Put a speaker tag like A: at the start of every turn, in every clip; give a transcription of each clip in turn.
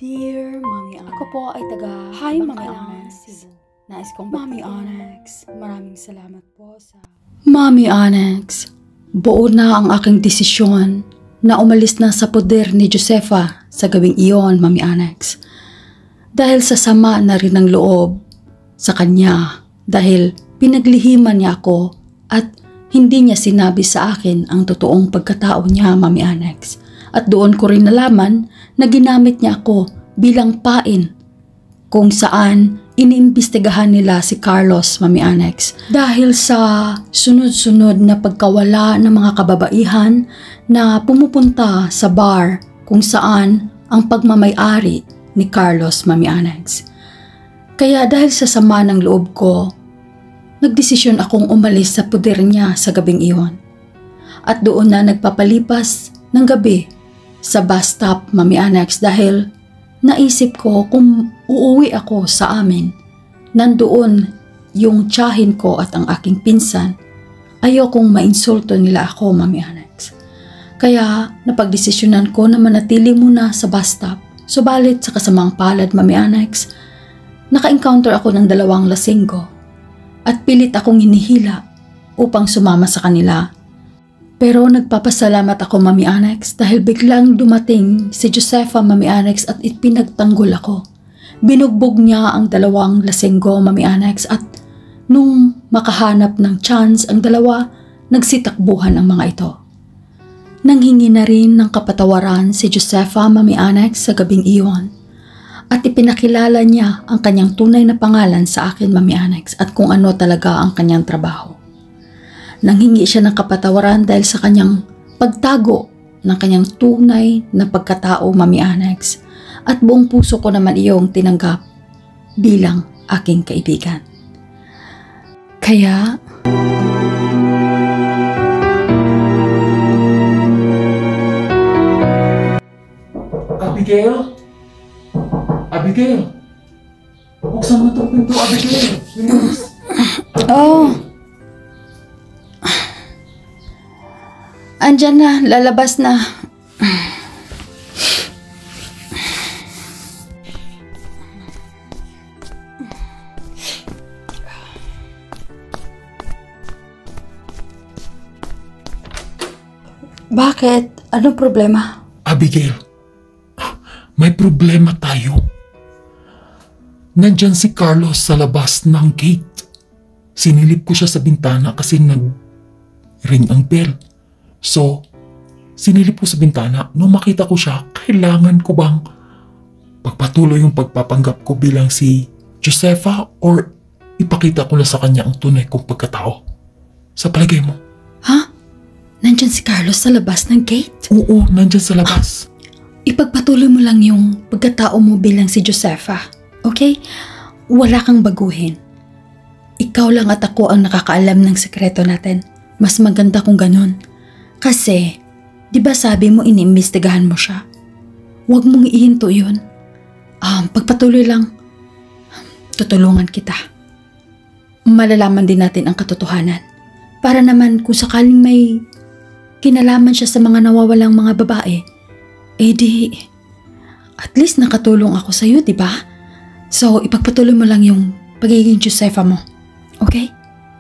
A: Dear Mommy Onyx, ako po ay taga
B: Hi, Mommy
A: Bacalaran,
B: Onyx.
A: Cebu. Nais kong
B: Mommy
A: batiin.
B: Onyx, maraming salamat po sa...
A: Mommy Onyx, buo na ang aking desisyon na umalis na sa poder ni Josefa sa gabing iyon, Mommy Onyx. Dahil sa sama na rin ng loob sa kanya, dahil pinaglihiman niya ako at hindi niya sinabi sa akin ang totoong pagkatao niya, Mommy Onyx. At doon ko rin nalaman na ginamit niya ako bilang pain kung saan iniimbestigahan nila si Carlos, Mommy Onyx. Dahil sa sunod-sunod na pagkawala ng mga kababaihan na pumupunta sa bar kung saan ang pagmamay-ari ni Carlos, Mommy Onyx. Kaya dahil sa sama ng loob ko, nagdesisyon akong umalis sa poder niya sa gabing iyon. At doon na nagpapalipas ng gabi sa bus stop, Mommy Onyx, dahil naisip ko kung uuwi ako sa amin, nandoon yung tiyahin ko at ang aking pinsan, ayokong mainsulto nila ako, Mommy Onyx. Kaya napagdesisyonan ko na manatili muna sa bus stop. Subalit sa kasamang palad, Mommy Onyx, naka-encounter ako ng 2 lasinggo at pilit akong hinihila upang sumama sa kanila. Pero nagpapasalamat ako, Mommy Onyx, dahil biglang dumating si Josefa, Mommy Onyx, at ipinagtanggol ako. Binugbog niya ang 2 lasinggo, Mommy Onyx, at nung makahanap ng chance ang 2, nagsitakbuhan ang mga ito. Nanghingi na rin ng kapatawaran si Josefa, Mommy Onyx, sa gabing iyon. At ipinakilala niya ang kanyang tunay na pangalan sa akin, Mommy Onyx, at kung ano talaga ang kanyang trabaho. Nanghingi siya ng kapatawaran dahil sa kanyang pagtago ng kanyang tunay na pagkatao, Mommy Onyx, at buong puso ko naman iyong tinanggap bilang aking kaibigan. Kaya,
C: Abigail? Abigail? Buksan mo itong pinto, Abigail. Bilis.
A: oh, andyan na, lalabas na. Bakit? Anong problema?
C: Abigail, may problema tayo. Nandyan si Carlos sa labas ng gate. Sinilip ko siya sa bintana kasi nag-ring ang bell. So, sinilip ko sa bintana. Nung makita ko siya, kailangan ko bang pagpatuloy yung pagpapanggap ko bilang si Josefa or ipakita ko na sa kanya ang tunay kong pagkatao? Sa palagay mo?
A: Ha? Nandyan si Carlos sa labas ng gate?
C: Oo, nandyan sa labas.
A: Ipagpatuloy mo lang yung pagkatao mo bilang si Josefa. Okay? Wala kang baguhin. Ikaw lang at ako ang nakakaalam ng sekreto natin. Mas maganda kung ganun. Kasi, di ba sabi mo iniimbestigahan mo siya? Huwag mong ihinto yun. Pagpatuloy lang. Tutulungan kita. Malalaman din natin ang katotohanan. Para naman kung sakaling may kinalaman siya sa mga nawawalang mga babae, at least nakatulong ako sa'yo, di ba? So, ipagpatuloy mo lang yung pagiging Josefa mo. Okay?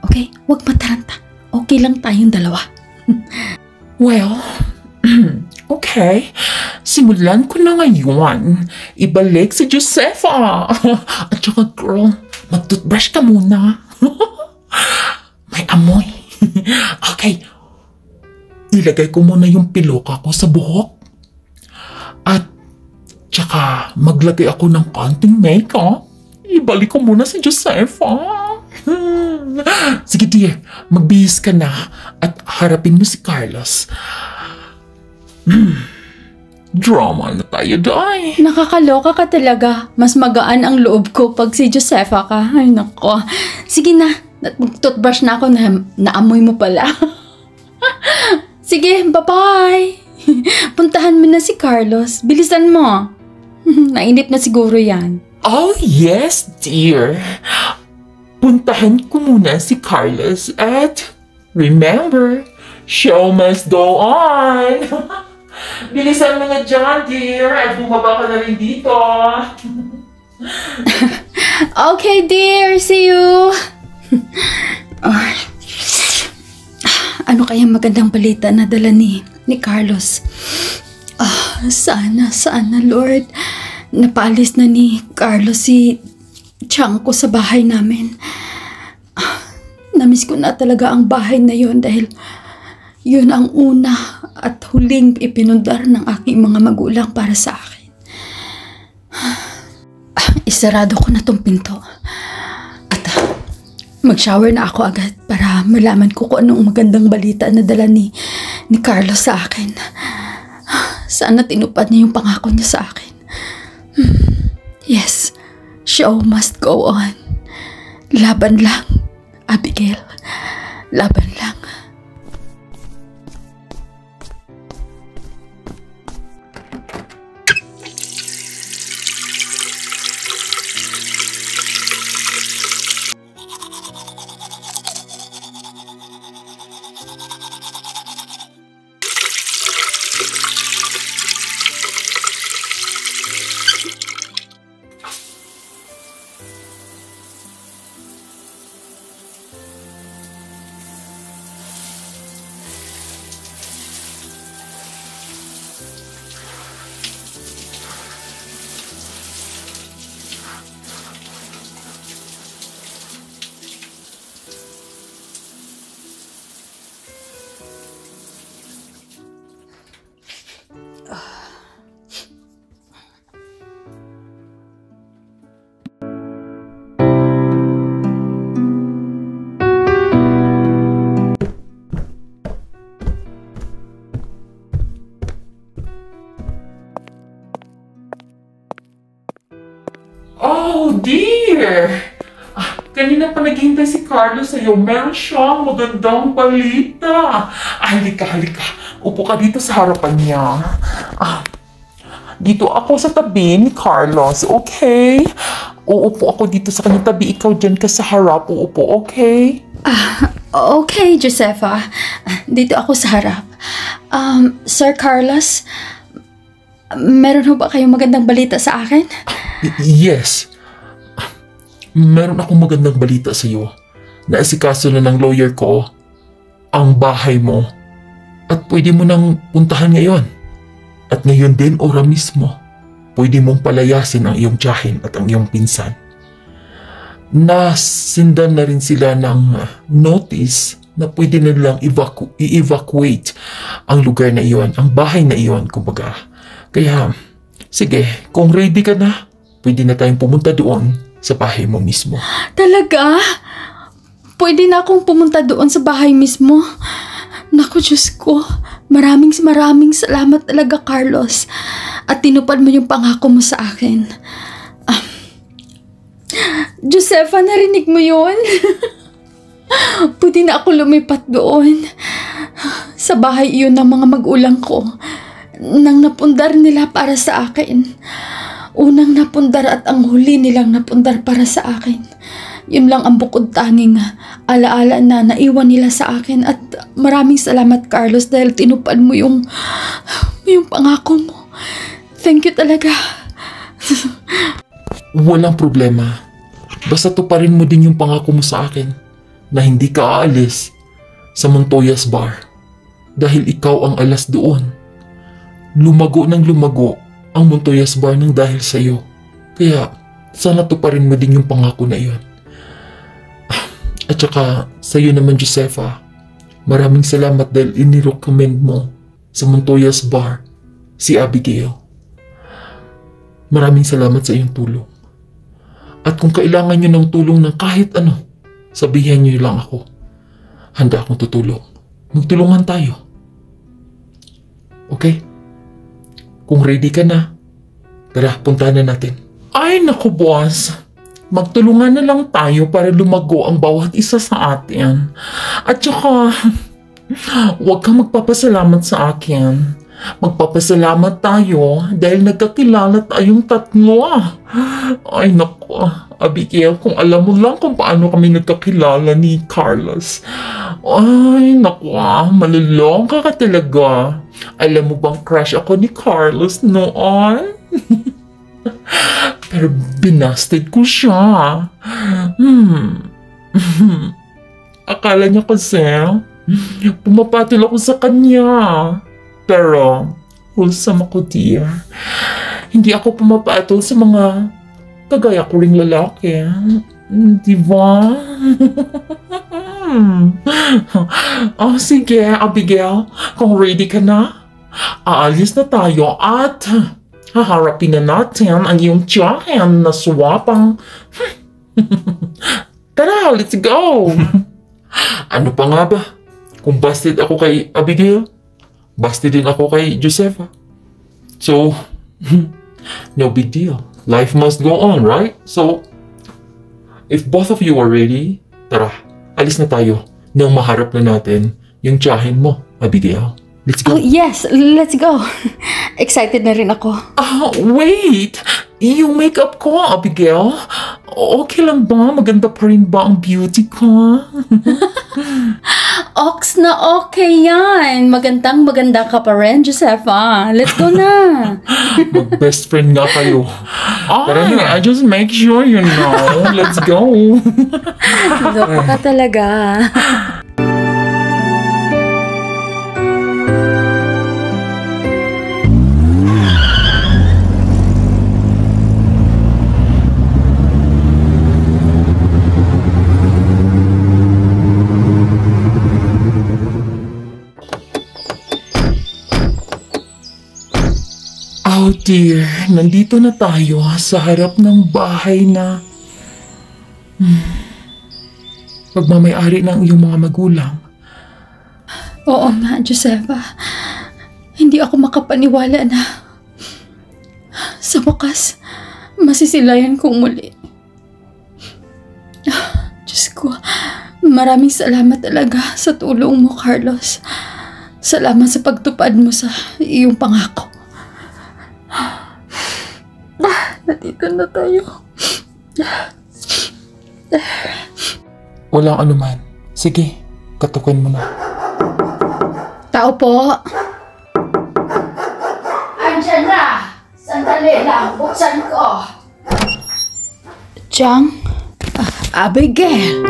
A: Okay? Huwag mataranta. Okay lang tayong 2.
C: Well, okay. Simulan ko na ngayon. Ibalik si Josefa. At saka girl, mag-toothbrush ka muna. May amoy. Okay. Ilagay ko muna yung piloka ko sa buhok. At tsaka maglagay ako ng konting makeup. Ibalik ko muna si Josefa. Sige dear, magbihis ka na at harapin mo si Carlos. Drama na tayo, day.
A: Nakakaloka ka talaga. Mas magaan ang loob ko pag si Josefa ka. Ay, nako. Sige na. Mag-toothbrush na ako na naamoy mo pala. Sige, bye-bye. Puntahan mo na si Carlos. Bilisan mo. Nainip na siguro yan.
C: Oh yes, dear. Puntahan ko muna si Carlos at remember, show must go on. Bilisan mo na dyan, dear. At bumaba ka na rin dito.
A: Okay, dear. See you. Ano kayang magandang balita na dala ni Carlos? Sana, Lord. Napaalis na ni Carlos si Chang ko sa bahay namin. Namiss ko na talaga ang bahay na yon dahil yun ang una at huling ipinundar ng aking mga magulang para sa akin. Isarado ko na tong pinto at mag-shower na ako agad para malaman ko kung anong magandang balita na dala ni Carlos sa akin. Sana tinupad niya yung pangako niya sa akin. Yes, show must go on. Laban lang. Abigail, laban lang.
C: Oh, dear! Kanina pa naghihintay si Carlos sa'yo. Meron siyang magandang balita. Halika. Upo ka dito sa harapan niya. Dito ako sa tabi ni Carlos, okay? Uupo ako dito sa kanyang tabi. Ikaw dyan ka sa harap. Uupo, okay?
A: Okay, Josefa. Dito ako sa harap. Sir Carlos, meron ho ba kayong magandang balita sa akin?
C: Yes. Meron akong magandang balita sa iyo. Naasikaso na ng lawyer ko ang bahay mo at pwede mo nang puntahan ngayon. At ngayon din, ora mismo, pwede mong palayasin ang iyong tiyahin at ang iyong pinsan. Nasindan na rin sila ng notice na pwede na nilang i-evacuate ang lugar na iyon, ang bahay na iyon, kumbaga. Kaya, sige, kung ready ka na, pwede na tayong pumunta doon sa bahay mo mismo.
A: Talaga? Pwede na akong pumunta doon sa bahay mismo? Naku, Diyos ko. Maraming salamat talaga, Carlos. At tinupad mo yung pangako mo sa akin. Josefa, narinig mo yun? Pwede na ako lumipat doon. Sa bahay iyon ng mga magulang ko. Nang napundar nila para sa akin. Unang napundar at ang huli nilang napundar para sa akin. Yun lang ang bukod tanging alaala na naiwan nila sa akin. At maraming salamat, Carlos, dahil tinupad mo yung pangako mo. Thank you talaga.
C: Walang problema. Basta tuparin mo din yung pangako mo sa akin na hindi ka aalis sa Montoya's Bar dahil ikaw ang alas doon. Lumago ng lumago ang Montoya's Bar ng dahil sa iyo. Kaya sana tuparin mo din yung pangako na iyon. At saka sa iyo naman, Josefa, maraming salamat dahil inirecommend mo sa Montoya's Bar si Abigail. Maraming salamat sa iyong tulong. At kung kailangan nyo ng tulong ng kahit ano, sabihin nyo lang ako. Handa akong tutulong. Magtulungan tayo. Okay? Kung ready ka na, tara, puntahan na natin. Ay, naku, boss. Magtulungan na lang tayo para lumago ang bawat isa sa atin. At saka, huwag kang magpapasalamat sa akin. Magpapasalamat tayo dahil nagkakilala tayong tatlo. Ay naku, Abigail, kung alam mo lang kung paano kami nagkakilala ni Carlos. Ay naku, malulongga ka talaga. Alam mo bang crush ako ni Carlos noon? Pero binasted ko siya. Akala niya kasi pumapatol ako sa kanya. Pero wholesome ako, dear. Hindi ako pumapatol sa mga kagaya ko ring lalaki. Diba? Oh, sige, Abigail. Kung ready ka na, aalis na tayo at haharapin na natin ang iyong tiyahin na swapang. Tara, let's go! Ano pa nga ba? Kung busted ako kay Abigail, busted din ako kay Josefa. So, no big deal. Life must go on, right? So, if both of you are ready, tara, alis na tayo nang maharap na natin yung tiyahin mo, Abigail. Let's go.
A: Oh, yes, let's go. Excited na rin ako.
C: Wait! Yung makeup ko, Abigail, okay lang ba? Maganda pa rin ba ang beauty ko?
A: Ox na okay yan. Maganda ka pa rin, Josefa. Let's go na.
C: Mag-best friend nga kayo. Pero I just make sure you know. Let's go.
A: Loko ka talaga.
C: Oh dear, nandito na tayo sa harap ng bahay na pagmamayari ng iyong mga magulang.
A: Oo nga, Josefa. Hindi ako makapaniwala na sa wakas, masisilayan kong muli. Diyos ko, maraming salamat talaga sa tulong mo, Carlos. Salamat sa pagtupad mo sa iyong pangako. Nandito na tayo.
C: Walang anuman. Sige, katukan mo na.
A: Tao po. Andiyan na. Sandali lang. Buksan ko. Chang? Abigail.